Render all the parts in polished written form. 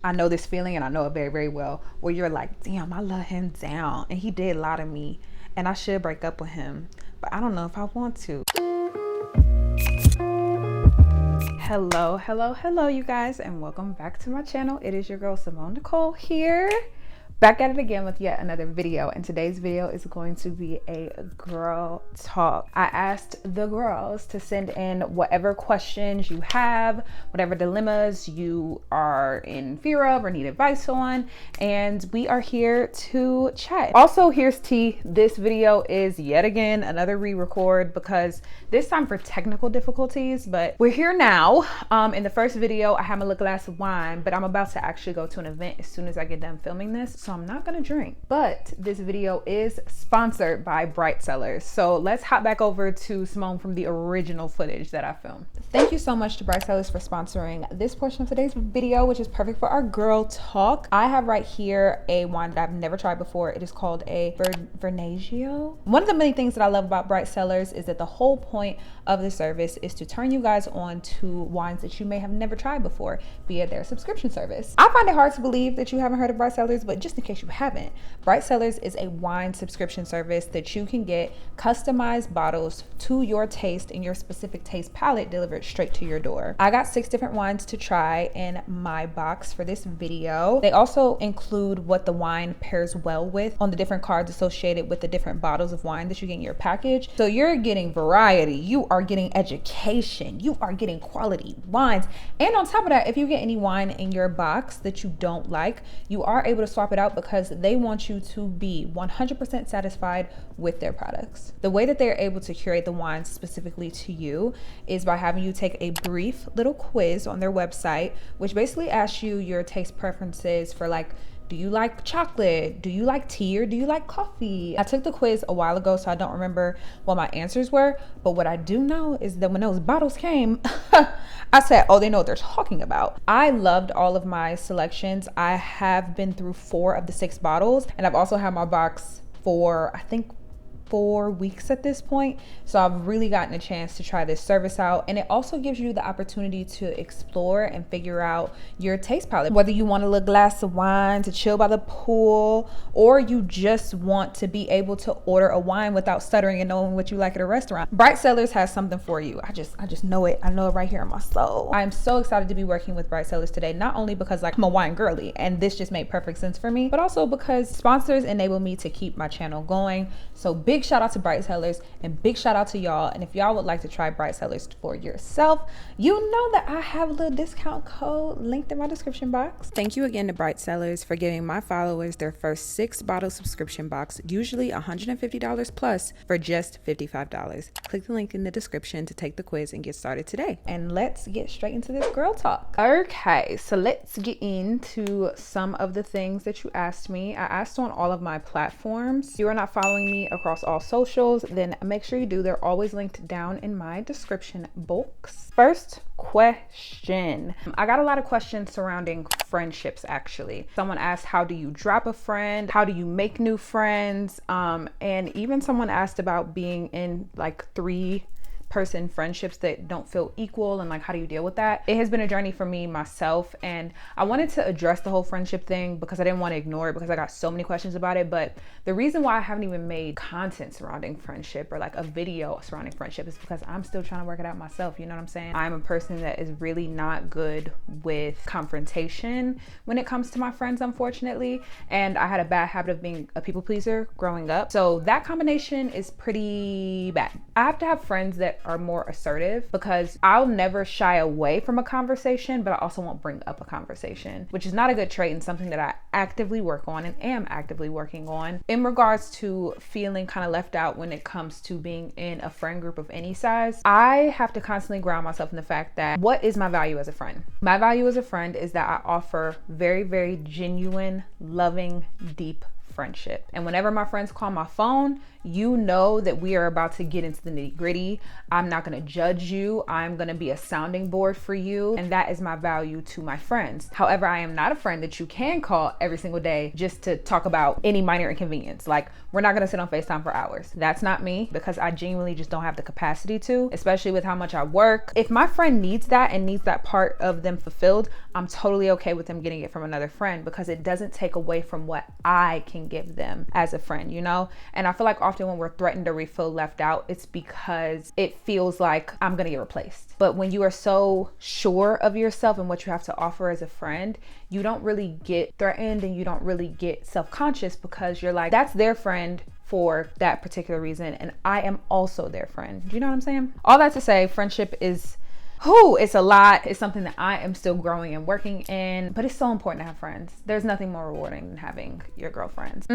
I know this feeling, and I know it very, very well, where you're like, damn, I let him down and he did lie to me and I should break up with him, but I don't know if I want to. Hello, you guys, and welcome back to my channel. It is your girl, Simone Nicole here. Back at it again with yet another video, and today's video is going to be a girl talk. I asked the girls to send in whatever questions you have, whatever dilemmas you are in fear of or need advice on, and we are here to chat. Also, here's tea. This video is yet again another re-record because this time for technical difficulties, but we're here now. In the first video, I had a little glass of wine, but I'm about to actually go to an event as soon as I get done filming this, so I'm not gonna drink. But this video is sponsored by Bright Cellars. So let's hop back over to Simone from the original footage that I filmed. Thank you so much to Bright Cellars for sponsoring this portion of today's video, which is perfect for our girl talk. I have right here a wine that I've never tried before. It is called a Vernagio. One of the many things that I love about Bright Cellars is that the whole point of the service is to turn you guys on to wines that you may have never tried before via their subscription service. I find it hard to believe that you haven't heard of Bright Cellars, but just in case you haven't, Bright Cellars is a wine subscription service that you can get customized bottles to your taste and your specific taste palette delivered straight to your door. I got 6 different wines to try in my box for this video. They also include what the wine pairs well with on the different cards associated with the different bottles of wine that you get in your package. So you're getting variety, you are getting education, you are getting quality wines. And on top of that, if you get any wine in your box that you don't like, you are able to swap it out because they want you to be 100% satisfied with their products. The way that they're able to curate the wines specifically to you is by having you take a brief little quiz on their website, which basically asks you your taste preferences for, like, do you like chocolate? Do you like tea, or do you like coffee? I took the quiz a while ago, so I don't remember what my answers were, but what I do know is that when those bottles came, I said, oh, they know what they're talking about. I loved all of my selections. I have been through 4 of the 6 bottles, and I've also had my box for, I think, 4 weeks at this point. So I've really gotten a chance to try this service out, and it also gives you the opportunity to explore and figure out your taste palette, whether you want a little glass of wine to chill by the pool, or you just want to be able to order a wine without stuttering and knowing what you like at a restaurant. Bright Cellars has something for you. I just know it. I know it right here in my soul. I'm so excited to be working with Bright Cellars today, not only because, like, I'm a wine girly and this just made perfect sense for me, but also because sponsors enable me to keep my channel going. So big shout out to Bright Cellars, and big shout out to y'all. And if y'all would like to try Bright Cellars for yourself, you know that I have a little discount code linked in my description box. Thank you again to Bright Cellars for giving my followers their first 6 bottle subscription box, usually $150 plus, for just $55. Click the link in the description to take the quiz and get started today. And let's get straight into this girl talk. Okay, so let's get into some of the things that you asked me. I asked on all of my platforms. If you are not following me across all socials, then make sure you do. They're always linked down in my description box. First question. I got a lot of questions surrounding friendships, actually. Someone asked, how do you drop a friend? How do you make new friends? And even someone asked about being in, like, 3-person friendships that don't feel equal, and, like, how do you deal with that? It has been a journey for me myself, and I wanted to address the whole friendship thing because I didn't want to ignore it because I got so many questions about it. But the reason why I haven't even made content surrounding friendship or, like, a video surrounding friendship is because I'm still trying to work it out myself. You know what I'm saying? I'm a person that is really not good with confrontation when it comes to my friends, unfortunately, and I had a bad habit of being a people pleaser growing up, so that combination is pretty bad. I have to have friends that are more assertive because I'll never shy away from a conversation, but I also won't bring up a conversation, which is not a good trait and something that I actively work on and am actively working on in regards to feeling kind of left out when it comes to being in a friend group of any size. I have to constantly ground myself in the fact that what is my value as a friend? My value as a friend is that I offer very, very genuine, loving, deep friendship. And whenever my friends call my phone, you know that we are about to get into the nitty-gritty. I'm not going to judge you. I'm going to be a sounding board for you. And that is my value to my friends. However, I am not a friend that you can call every single day just to talk about any minor inconvenience. Like, we're not going to sit on FaceTime for hours. That's not me, because I genuinely just don't have the capacity to, especially with how much I work. If my friend needs that and needs that part of them fulfilled, I'm totally okay with them getting it from another friend because it doesn't take away from what I can give them as a friend, you know? And I feel like often when we're threatened or we feel left out, it's because it feels like I'm gonna get replaced. But when you are so sure of yourself and what you have to offer as a friend, you don't really get threatened and you don't really get self-conscious because you're like, that's their friend for that particular reason, and I am also their friend. Do you know what I'm saying? All that to say, friendship is, it's a lot. It's something that I am still growing and working in, but it's so important to have friends. There's nothing more rewarding than having your girlfriends.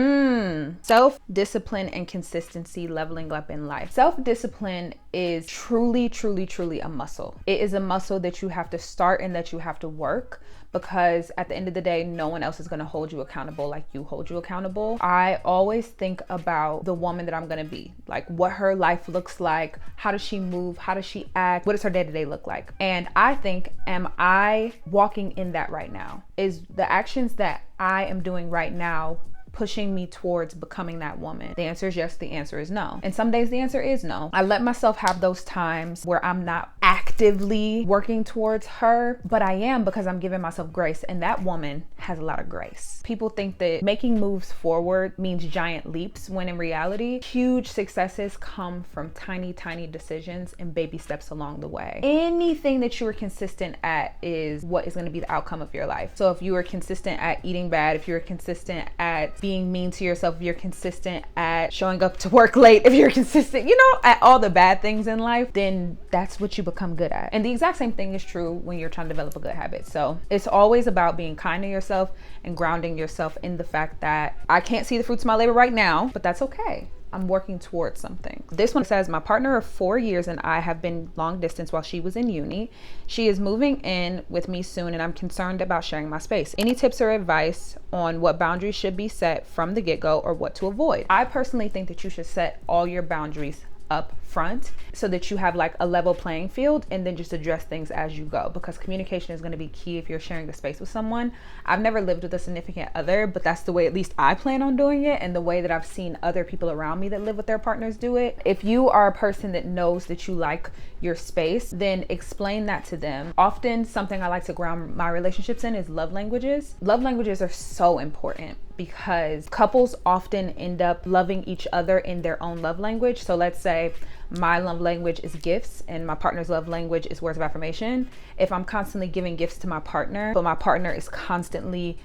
Self-discipline and consistency leveling up in life. Self-discipline is truly, truly, truly a muscle. It is a muscle that you have to start and that you have to work, because at the end of the day, no one else is going to hold you accountable like you hold you accountable. I always think about the woman that I'm going to be, like what her life looks like. How does she move? How does she act? What does her day-to-day look like? And I think, am I walking in that right now? Is the actions that I am doing right now pushing me towards becoming that woman? The answer is yes, the answer is no. And some days the answer is no. I let myself have those times where I'm not actively working towards her, but I am, because I'm giving myself grace, and that woman has a lot of grace. People think that making moves forward means giant leaps, when in reality, huge successes come from tiny, tiny decisions and baby steps along the way. Anything that you are consistent at is what is going to be the outcome of your life. So if you are consistent at eating bad, if you're consistent at being mean to yourself, if you're consistent at showing up to work late, if you're consistent, you know, at all the bad things in life, then that's what you become good at. And the exact same thing is true when you're trying to develop a good habit. So it's always about being kind to yourself and grounding yourself in the fact that I can't see the fruits of my labor right now, but that's okay. I'm working towards something. This one says, my partner of 4 years and I have been long distance while she was in uni. She is moving in with me soon and I'm concerned about sharing my space. Any tips or advice on what boundaries should be set from the get-go or what to avoid? I personally think that you should set all your boundaries up front so that you have like a level playing field, and then just address things as you go, because communication is going to be key if you're sharing the space with someone. I've never lived with a significant other, but that's the way at least I plan on doing it, and the way that I've seen other people around me that live with their partners do it. If you are a person that knows that you like your space, then explain that to them. Often something I like to ground my relationships in is love languages. Love languages are so important because couples often end up loving each other in their own love language. So let's say my love language is gifts and my partner's love language is words of affirmation. If I'm constantly giving gifts to my partner, but my partner is constantly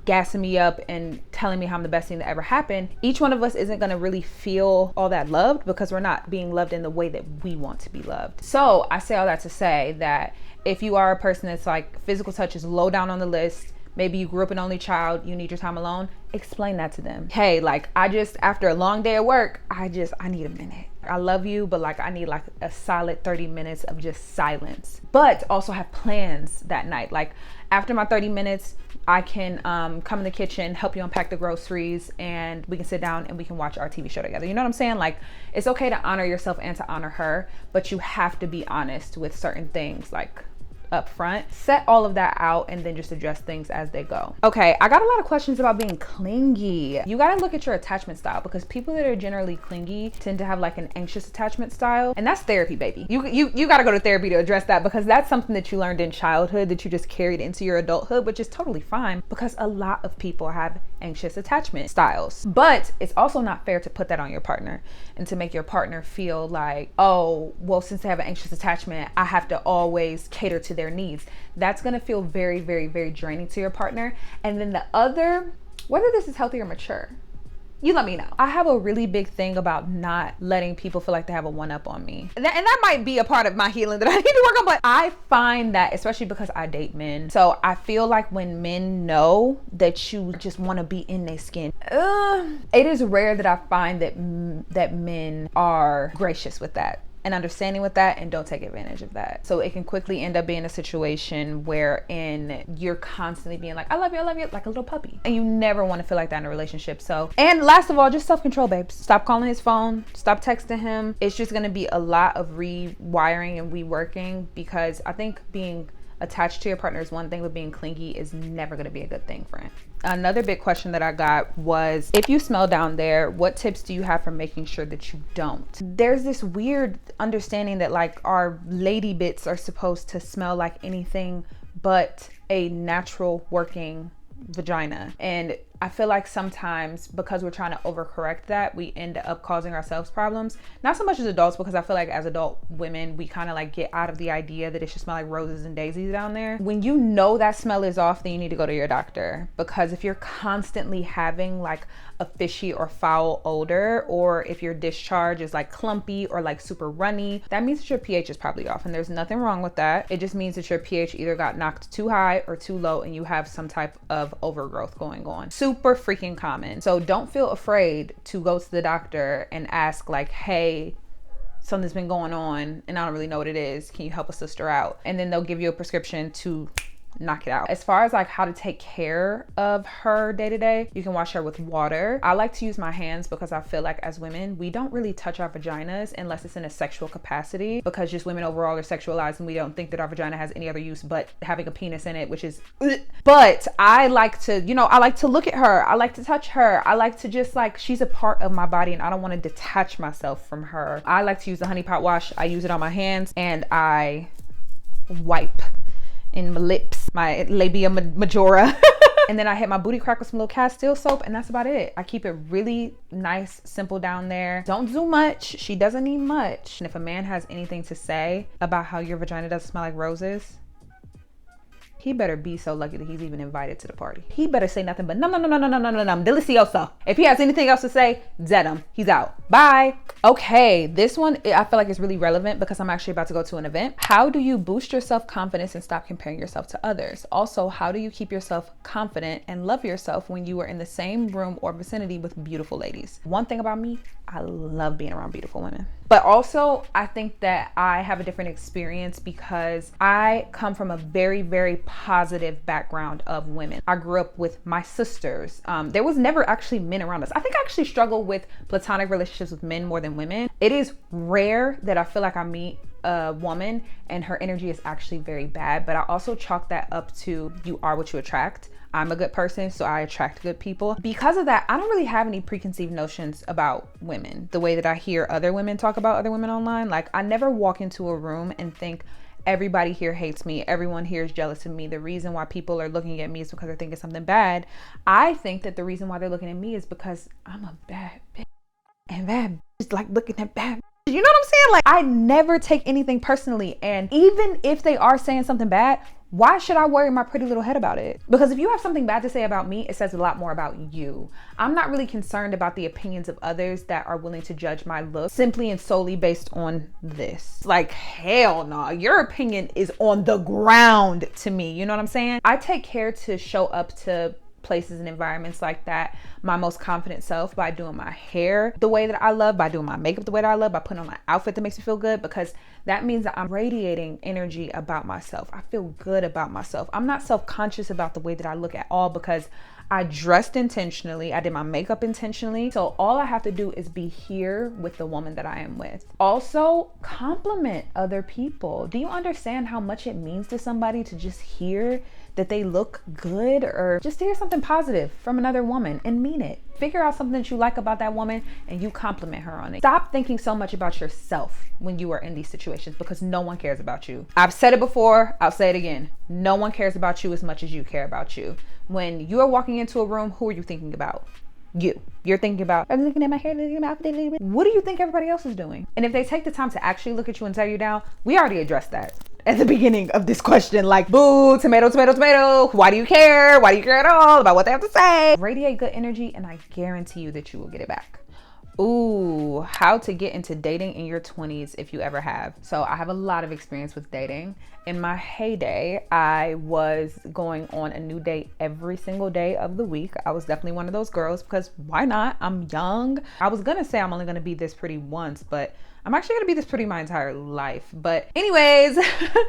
gassing me up and telling me how I'm the best thing that ever happened, each one of us isn't going to really feel all that loved, because we're not being loved in the way that we want to be loved. So I say all that to say that if you are a person that's like physical touch is low down on the list, maybe you grew up an only child, you need your time alone, explain that to them. Hey, like after a long day at work, I need a minute. I love you, but like I need like a solid 30 minutes of just silence. But also have plans that night. Like after my 30 minutes, I can come in the kitchen, help you unpack the groceries, and we can sit down and we can watch our TV show together. You know what I'm saying? Like, it's okay to honor yourself and to honor her, but you have to be honest with certain things, like up front. Set all of that out and then just address things as they go. Okay, I got a lot of questions about being clingy. You gotta look at your attachment style, because people that are generally clingy tend to have like an anxious attachment style, and that's therapy, baby. You gotta go to therapy to address that, because that's something that you learned in childhood that you just carried into your adulthood, which is totally fine, because a lot of people have anxious attachment styles. But it's also not fair to put that on your partner and to make your partner feel like, oh, well, since they have an anxious attachment, I have to always cater to their needs. That's going to feel very, very, very draining to your partner. And then the other, whether this is healthy or mature, you let me know. I have a really big thing about not letting people feel like they have a one-up on me. And that might be a part of my healing that I need to work on, but I find that, especially because I date men, so I feel like when men know that you just want to be in their skin, it is rare that I find that men are gracious with that and understanding with that and don't take advantage of that. So it can quickly end up being a situation wherein you're constantly being like, I love you, like a little puppy. And you never want to feel like that in a relationship. So, and last of all, just self-control, babes. Stop calling his phone, stop texting him. It's just gonna be a lot of rewiring and reworking, because I think being attached to your partner is one thing, but being clingy is never going to be a good thing, friend. Another big question that I got was, if you smell down there, what tips do you have for making sure that you don't? There's this weird understanding that like our lady bits are supposed to smell like anything but a natural working vagina. And I feel like sometimes because we're trying to overcorrect that, we end up causing ourselves problems. Not so much as adults, because I feel like as adult women, we kind of like get out of the idea that it should smell like roses and daisies down there. When you know that smell is off, then you need to go to your doctor. Because if you're constantly having like a fishy or foul odor, or if your discharge is like clumpy or like super runny, that means that your pH is probably off. And there's nothing wrong with that. It just means that your pH either got knocked too high or too low, and you have some type of overgrowth going on. Super freaking common. So don't feel afraid to go to the doctor and ask like, hey, something's been going on and I don't really know what it is. Can you help a sister out? And then they'll give you a prescription to knock it out. As far as like how to take care of her day to day, you can wash her with water. I like to use my hands because I feel like as women, we don't really touch our vaginas unless it's in a sexual capacity, because just women overall are sexualized and we don't think that our vagina has any other use but having a penis in it, which is but I like to, you know, I like to look at her, I like to touch her, I like to just like, she's a part of my body and I don't want to detach myself from her. I like to use the honey pot wash. I use it on my hands and I wipe in my lips, my labia majora. And then I hit my booty crack with some little Castile soap, and that's about it. I keep it really nice, simple down there. Don't do much. She doesn't need much. And if a man has anything to say about how your vagina doesn't smell like roses, he better be so lucky that he's even invited to the party. He better say nothing but num delicioso. If he has anything else to say, dead him. He's out. Bye. Okay, this one I feel like is really relevant because I'm actually about to go to an event. How do you boost your self-confidence and stop comparing yourself to others? Also, how do you keep yourself confident and love yourself when you are in the same room or vicinity with beautiful ladies? One thing about me, I love being around beautiful women. But also, I think that I have a different experience because I come from a very, very positive background of women. I grew up with my sisters. There was never actually men around us. I think I actually struggle with platonic relationships with men more than women. It is rare that I feel like I meet a woman and her energy is actually very bad, but I also chalk that up to you are what you attract. I'm a good person, so I attract good people. Because of that, I don't really have any preconceived notions about women the way that I hear other women talk about other women online. Like, I never walk into a room and think everybody here hates me, everyone here is jealous of me. The reason why people are looking at me is because they're thinking something bad. I think that the reason why they're looking at me is because I'm a bad bitch, and bad bitches like looking at bad. You know what I'm saying? Like, I never take anything personally, and even if they are saying something bad, why should I worry my pretty little head about it? Because if you have something bad to say about me, it says a lot more about you. I'm not really concerned about the opinions of others that are willing to judge my look simply and solely based on this. Like, hell no, your opinion is on the ground to me. You know what I'm saying? I take care to show up to places and environments like that my most confident self by doing my hair the way that I love, by doing my makeup the way that I love, by putting on an outfit that makes me feel good, because that means that I'm radiating energy about myself. I feel good about myself. I'm not self-conscious about the way that I look at all because I dressed intentionally. I did my makeup intentionally. So all I have to do is be here with the woman that I am with. Also, compliment other people. Do you understand how much it means to somebody to just hear that they look good, or just to hear something positive from another woman and mean it? Figure out something that you like about that woman and you compliment her on it. Stop thinking so much about yourself when you are in these situations, because no one cares about you. I've said it before, I'll say it again. No one cares about you as much as you care about you. When you are walking into a room, who are you thinking about? You. You're thinking about, I'm looking at my hair, looking at my outfit. What do you think everybody else is doing? And if they take the time to actually look at you and tear you down, we already addressed that at the beginning of this question. Like, boo, tomato, tomato, tomato. Why do you care? Why do you care at all about what they have to say? Radiate good energy and I guarantee you that you will get it back. Ooh, how to get into dating in your 20s if you ever have. So I have a lot of experience with dating. In my heyday, I was going on a new date every single day of the week. I was definitely one of those girls, because why not? I'm young. I was gonna say I'm only gonna be this pretty once, but I'm actually gonna be this pretty my entire life. But anyways,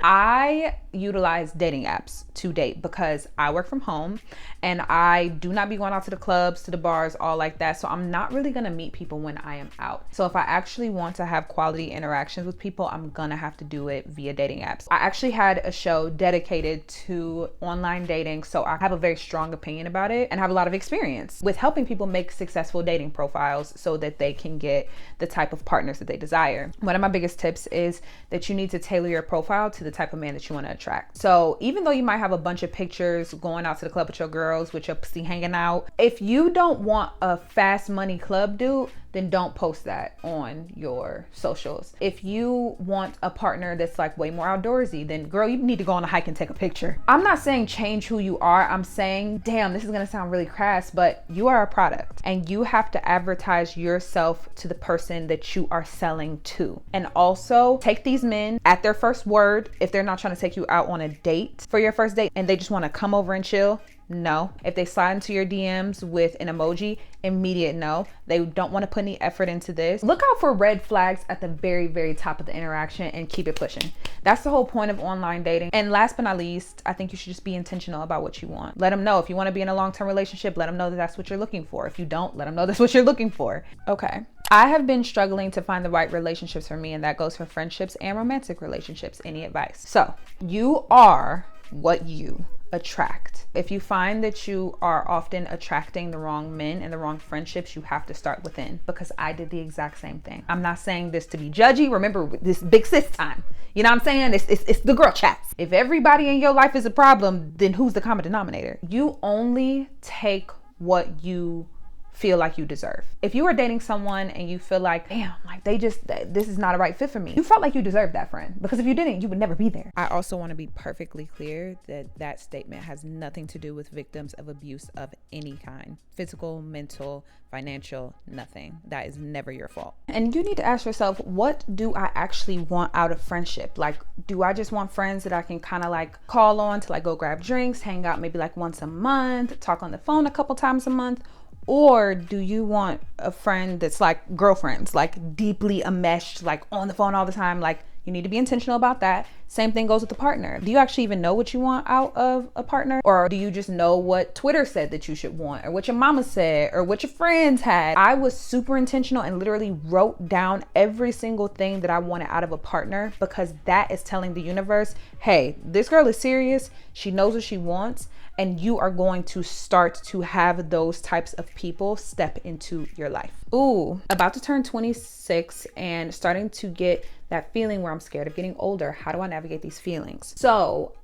I utilize dating apps to date because I work from home and I do not be going out to the clubs, to the bars, all like that. So I'm not really gonna meet people when I am out. So if I actually want to have quality interactions with people, I'm gonna have to do it via dating apps. I actually had a show dedicated to online dating, so I have a very strong opinion about it and have a lot of experience with helping people make successful dating profiles so that they can get the type of partners that they desire. desire. One of my biggest tips is that you need to tailor your profile to the type of man that you want to attract. So even though you might have a bunch of pictures going out to the club with your girls, with your pussy hanging out, if you don't want a fast money club dude, then don't post that on your socials. If you want a partner that's like way more outdoorsy, then girl, you need to go on a hike and take a picture. I'm not saying change who you are. I'm saying, damn, this is gonna sound really crass, but you are a product and you have to advertise yourself to the person that you are selling to. And also take these men at their first word. If they're not trying to take you out on a date for your first date and they just wanna come over and chill, no. If they slide into your DMs with an emoji, immediate no. They don't want to put any effort into this. Look out for red flags at the very, very top of the interaction and keep it pushing. That's the whole point of online dating. And last but not least, I think you should just be intentional about what you want. Let them know if you want to be in a long-term relationship, let them know that that's what you're looking for. If you don't, let them know that's what you're looking for. Okay. I have been struggling to find the right relationships for me, and that goes for friendships and romantic relationships. Any advice? So you are what you attract. If you find that you are often attracting the wrong men and the wrong friendships, you have to start within, because I did the exact same thing. I'm not saying this to be judgy. Remember, this big sis time. You know what I'm saying? It's the girl chats. If everybody in your life is a problem, then who's the common denominator? You only take what you feel like you deserve. If you are dating someone and you feel like, damn, like this is not a right fit for me, you felt like you deserved that friend, because if you didn't, you would never be there. I also want to be perfectly clear that that statement has nothing to do with victims of abuse of any kind. Physical, mental, financial, nothing. That is never your fault. And you need to ask yourself, what do I actually want out of friendship? Like, do I just want friends that I can kind of like call on to like go grab drinks, hang out maybe like once a month, talk on the phone a couple times a month? Or do you want a friend that's like girlfriends, like deeply enmeshed, like on the phone all the time? Like, you need to be intentional about that. Same thing goes with the partner. Do you actually even know what you want out of a partner? Or do you just know what Twitter said that you should want, or what your mama said, or what your friends had? I was super intentional and literally wrote down every single thing that I wanted out of a partner, because that is telling the universe, hey, this girl is serious. She knows what she wants. And you are going to start to have those types of people step into your life. Ooh, about to turn 26 and starting to get that feeling where I'm scared of getting older. How do I navigate these feelings? So,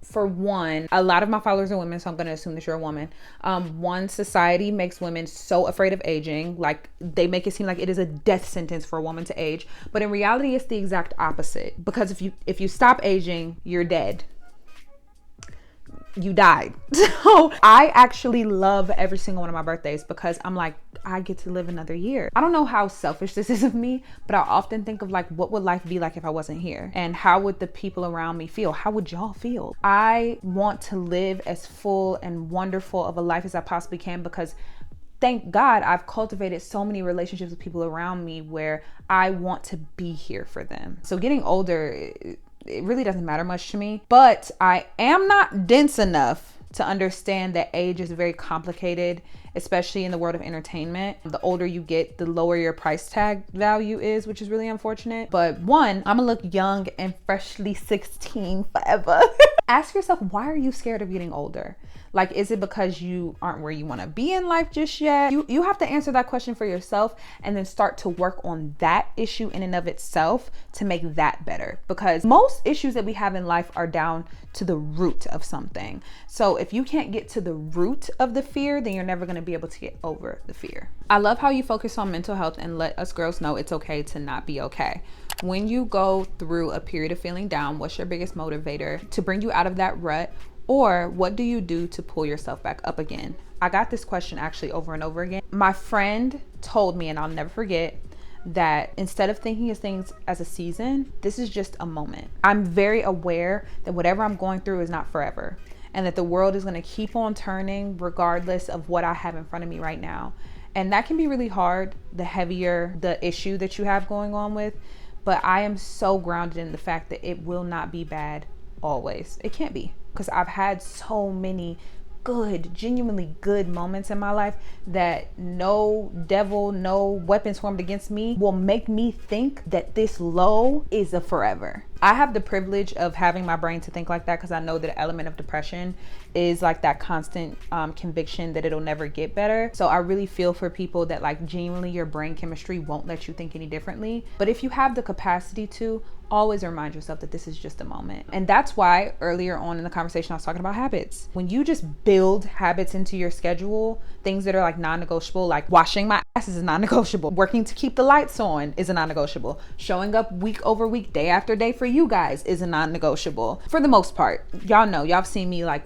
for one, a lot of my followers are women, so I'm going to assume that you're a woman. One, society makes women so afraid of aging. Like, they make it seem like it is a death sentence for a woman to age. But in reality, it's the exact opposite. Because if you stop aging, you're dead. You died. So I actually love every single one of my birthdays, because I'm like, I get to live another year. I don't know how selfish this is of me, but I often think of like, what would life be like if I wasn't here? And how would the people around me feel? How would y'all feel? I want to live as full and wonderful of a life as I possibly can, because thank God I've cultivated so many relationships with people around me where I want to be here for them. So getting older, it really doesn't matter much to me, but I am not dense enough to understand that age is very complicated, especially in the world of entertainment. The older you get, the lower your price tag value is, which is really unfortunate. But one, I'm gonna look young and freshly 16 forever. Ask yourself, why are you scared of getting older? Like, is it because you aren't where you want to be in life just yet? You have to answer that question for yourself, and then start to work on that issue in and of itself to make that better. Because most issues that we have in life are down to the root of something. So if you can't get to the root of the fear, then you're never going to be able to get over the fear. I love how you focus on mental health and let us girls know it's okay to not be okay. When you go through a period of feeling down, what's your biggest motivator to bring you out of that rut? Or what do you do to pull yourself back up again? I got this question actually over and over again. My friend told me, and I'll never forget, that instead of thinking of things as a season, this is just a moment. I'm very aware that whatever I'm going through is not forever, and that the world is going to keep on turning regardless of what I have in front of me right now. And that can be really hard, the heavier the issue that you have going on with. But I am so grounded in the fact that it will not be bad always. It can't be, because I've had so many good, genuinely good moments in my life that no devil, no weapons formed against me will make me think that this low is a forever. I have the privilege of having my brain to think like that because I know that the element of depression is like that constant conviction that it'll never get better. So I really feel for people that like genuinely your brain chemistry won't let you think any differently. But if you have the capacity to, always remind yourself that this is just a moment. And that's why earlier on in the conversation I was talking about habits. When you just build habits into your schedule, things that are like non-negotiable, like washing my ass is a non-negotiable, working to keep the lights on is a non-negotiable, showing up week over week, day after day for you guys is a non-negotiable. For the most part, y'all know, y'all have seen me like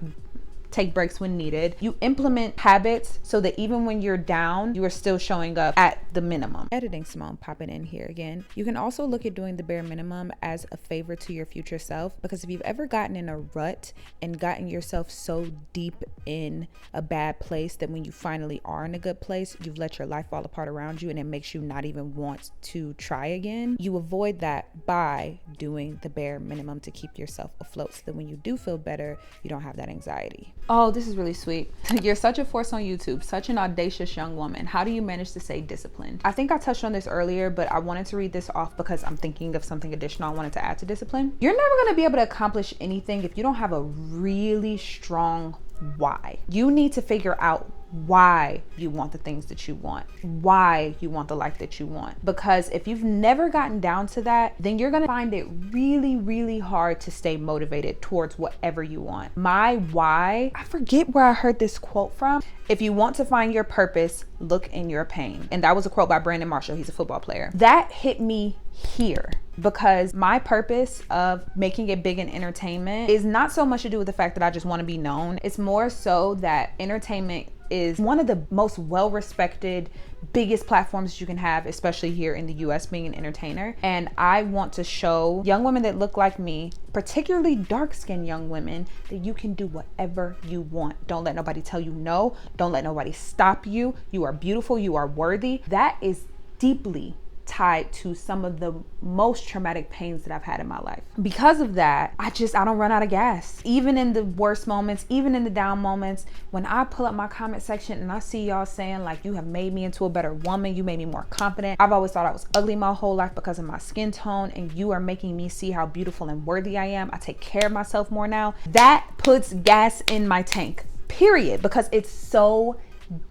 take breaks when needed. You implement habits so that even when you're down, you are still showing up at the minimum. Editing Simone popping in here again. You can also look at doing the bare minimum as a favor to your future self, because if you've ever gotten in a rut and gotten yourself so deep in a bad place that when you finally are in a good place, you've let your life fall apart around you and it makes you not even want to try again. You avoid that by doing the bare minimum to keep yourself afloat so that when you do feel better, you don't have that anxiety. Oh, this is really sweet. You're such a force on YouTube, such an audacious young woman. How do you manage to stay disciplined? I think I touched on this earlier, but I wanted to read this off because I'm thinking of something additional I wanted to add to discipline. You're never going to be able to accomplish anything if you don't have a really strong why. You need to figure out why you want the things that you want, why you want the life that you want. Because if you've never gotten down to that, then you're gonna find it really hard to stay motivated towards whatever you want. My why, I forget where I heard this quote from. If you want to find your purpose, look in your pain. And that was a quote by Brandon Marshall. He's a football player. That hit me here because my purpose of making it big in entertainment is not so much to do with the fact that I just want to be known. It's more so that entertainment is one of the most well-respected, biggest platforms you can have, especially here in the US, being an entertainer. And I want to show young women that look like me, particularly dark-skinned young women, that you can do whatever you want. Don't let nobody tell you no. Don't let nobody stop you. You are beautiful. You are worthy. That is deeply tied to some of the most traumatic pains that I've had in my life. Because of that, I don't run out of gas. Even in the worst moments, even in the down moments, when I pull up my comment section and I see y'all saying like, you have made me into a better woman, you made me more confident. I've always thought I was ugly my whole life because of my skin tone, and you are making me see how beautiful and worthy I am. I take care of myself more now. That puts gas in my tank, period, because it's so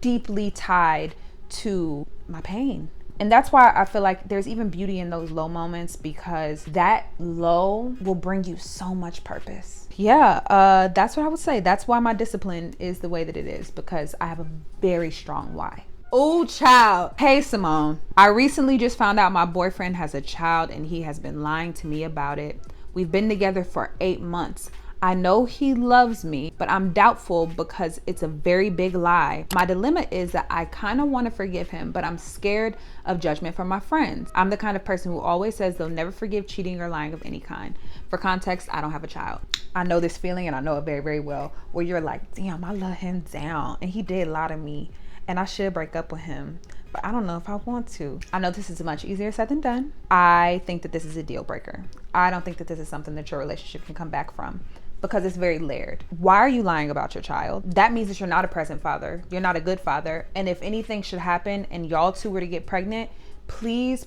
deeply tied to my pain. And that's why I feel like there's even beauty in those low moments, because that low will bring you so much purpose. Yeah, that's what I would say. That's why my discipline is the way that it is, because I have a very strong why. Oh, child. Hey, Simone. I recently just found out my boyfriend has a child and he has been lying to me about it. We've been together for 8 months. I know he loves me, but I'm doubtful because it's a very big lie. My dilemma is that I kind of want to forgive him, but I'm scared of judgment from my friends. I'm the kind of person who always says they'll never forgive cheating or lying of any kind. For context, I don't have a child. I know this feeling, and I know it very well, where you're like, damn, I let him down and he did lie to me and I should break up with him, but I don't know if I want to. I know this is much easier said than done. I think that this is a deal breaker. I don't think that this is something that your relationship can come back from, because it's very layered. Why are you lying about your child? That means that you're not a present father. You're not a good father. And if anything should happen and y'all two were to get pregnant, please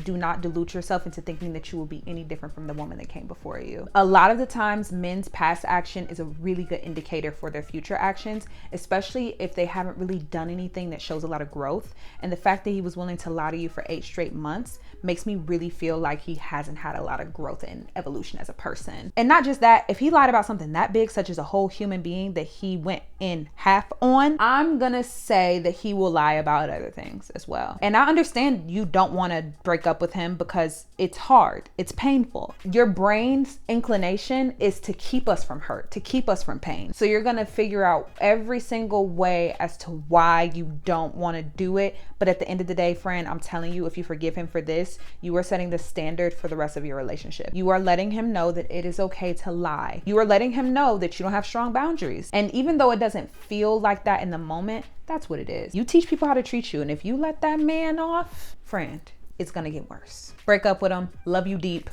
do not dilute yourself into thinking that you will be any different from the woman that came before you. A lot of the times, men's past action is a really good indicator for their future actions, especially if they haven't really done anything that shows a lot of growth. And the fact that he was willing to lie to you for 8 straight months makes me really feel like he hasn't had a lot of growth and evolution as a person. And not just that, if he lied about something that big, such as a whole human being that he went in half on, I'm gonna say that he will lie about other things as well. And I understand you don't want to break up with him because it's hard, it's painful. Your brain's inclination is to keep us from hurt, to keep us from pain. So you're gonna figure out every single way as to why you don't want to do it. But at the end of the day, friend, I'm telling you, if you forgive him for this, you are setting the standard for the rest of your relationship. You are letting him know that it is okay to lie. You are letting him know that you don't have strong boundaries. And even though it doesn't feel like that in the moment, that's what it is. You teach people how to treat you. And if you let that man off, friend, it's gonna get worse. Break up with him. Love you deep.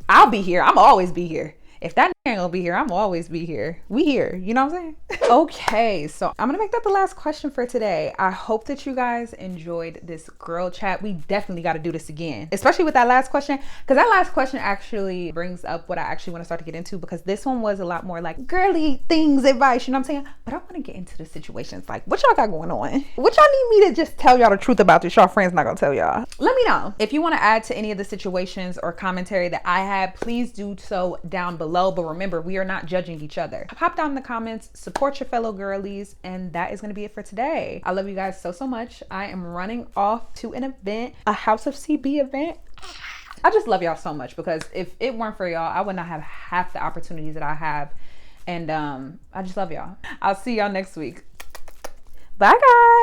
I'll be here. I'm always be here. If that ain't gonna be here. I'm always be here. We here, you know what I'm saying? Okay, so I'm gonna make that the last question for today. I hope that you guys enjoyed this girl chat. We definitely got to do this again, especially with that last question, because that last question actually brings up what I actually want to start to get into, because this one was a lot more like girly things advice, you know what I'm saying? But I want to get into the situations, like what y'all got going on, what y'all need me to just tell y'all the truth about this y'all friends not gonna tell y'all. Let me know if you want to add to any of the situations or commentary that I had. Please do so down below. But remember, we are not judging each other. Pop down in the comments, support your fellow girlies, and that is going to be it for today. I love you guys so much. I am running off to an event, a House of CB event. I just love y'all so much, because if it weren't for y'all, I would not have half the opportunities that I have. And I just love y'all. I'll see y'all next week. Bye guys.